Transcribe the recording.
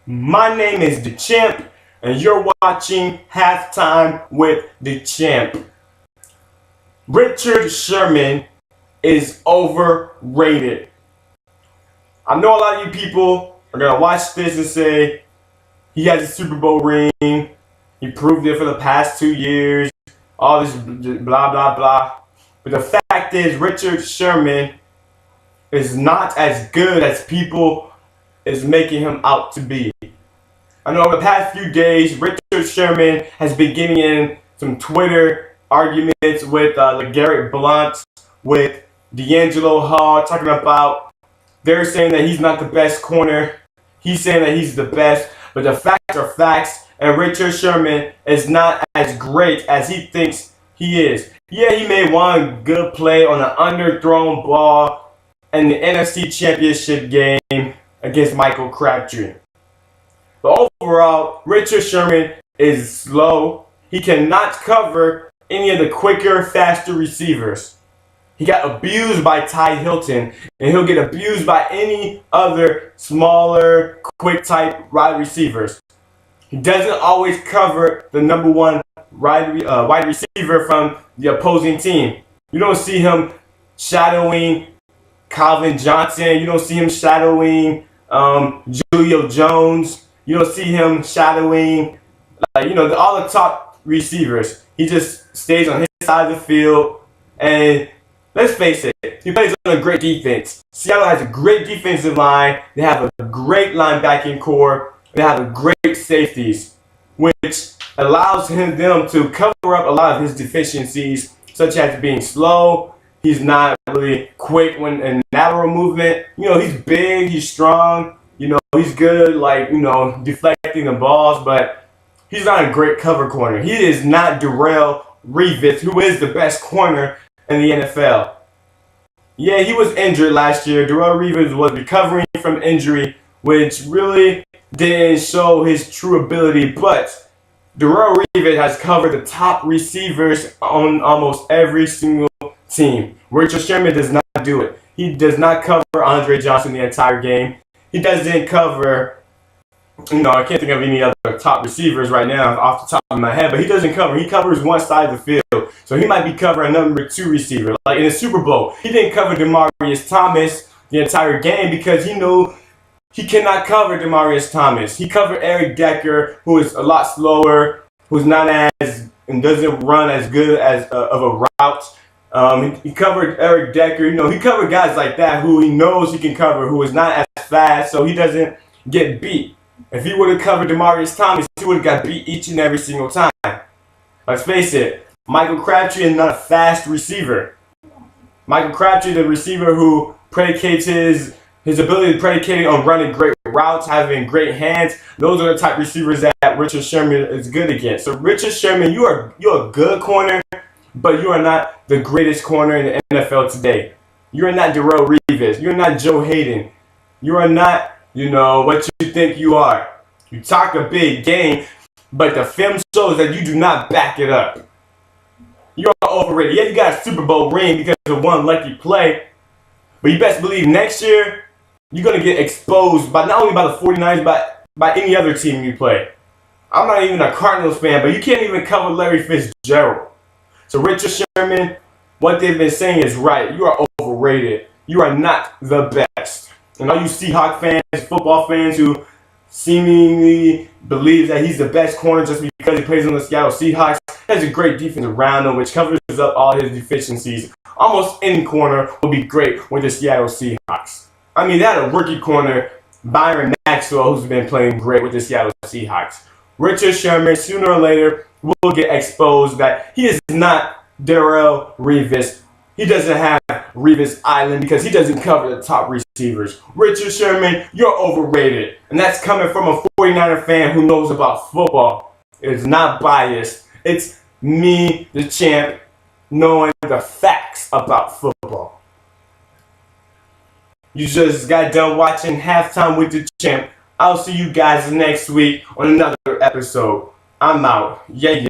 My name is DaChamp, and you're watching Halftime with DaChamp. Richard Sherman is overrated. I know a lot of you people are going to watch this and say he has a Super Bowl ring, he proved it for the past 2 years, all this blah blah blah. But the fact is, Richard Sherman is not as good as people is making him out to be. I know over the past few days, Richard Sherman has been getting in some Twitter arguments with Garrett Blunt, with D'Angelo Hall, talking about they're saying that he's not the best corner. He's saying that he's the best, but the facts are facts, and Richard Sherman is not as great as he thinks he is. Yeah, he made one good play on an underthrown ball in the NFC Championship game against Michael Crabtree. But overall, Richard Sherman is slow. He cannot cover any of the quicker, faster receivers. He got abused by Ty Hilton, and he'll get abused by any other smaller, quick type wide receivers. He doesn't always cover the number one wide receiver from the opposing team. You don't see him shadowing Calvin Johnson. You don't see him shadowing Julio Jones. You don't see him shadowing, all the top receivers. He just stays on his side of the field. And let's face it, he plays on a great defense. Seattle has a great defensive line. They have a great linebacking core. They have great safeties, which allows them to cover up a lot of his deficiencies, such as being slow. He's not really quick when in lateral movement. He's big, he's strong. He's good, deflecting the balls, but he's not a great cover corner. He is not Darrelle Revis, who is the best corner in the NFL. Yeah, he was injured last year. Darrelle Revis was recovering from injury, which really didn't show his true ability, but Darrelle Revis has covered the top receivers on almost every single team. Richard Sherman does not do it. He does not cover Andre Johnson the entire game. He doesn't cover, I can't think of any other top receivers right now off the top of my head, but he doesn't cover. He covers one side of the field. So he might be covering number 2 receiver. Like in the Super Bowl, he didn't cover Demaryius Thomas the entire game because he knew he cannot cover Demaryius Thomas. He covered Eric Decker, who is a lot slower, who's not as, and doesn't run as good as of a route. He covered Eric Decker. He covered guys like that who he knows he can cover, who is not as fast, so he doesn't get beat. If he would have covered Demaryius Thomas, he would have got beat each and every single time. Let's face it, Michael Crabtree is not a fast receiver. Michael Crabtree, the receiver who predicates his ability to predicate on running great routes, having great hands. Those are the type of receivers that Richard Sherman is good against. So Richard Sherman, you're a good corner, but you are not the greatest corner in the NFL today. You are not Darrelle Revis. You're not Joe Hayden. You are not, what you think you are. You talk a big game, but the film shows that you do not back it up. You're overrated. Yeah, you got a Super Bowl ring because of one lucky play, but you best believe next year you're going to get exposed by not only by the 49ers, but by any other team you play. I'm not even a Cardinals fan, but you can't even cover Larry Fitzgerald. So Richard Sherman, what they've been saying is right. You are overrated. You are not the best. And all you Seahawks fans, football fans who seemingly believe that he's the best corner just because he plays on the Seattle Seahawks, he has a great defense around him, which covers up all his deficiencies. Almost any corner will be great with the Seattle Seahawks. I mean, they had a rookie corner, Byron Maxwell, who's been playing great with the Seattle Seahawks. Richard Sherman, sooner or later, will get exposed that he is not Darrelle Revis. He doesn't have Revis Island because he doesn't cover the top receivers. Richard Sherman, you're overrated. And that's coming from a 49er fan who knows about football. It's not biased. It's me, the champ, knowing the facts about football. You just got done watching Halftime with the Champ. I'll see you guys next week on another episode. I'm out. Yeah.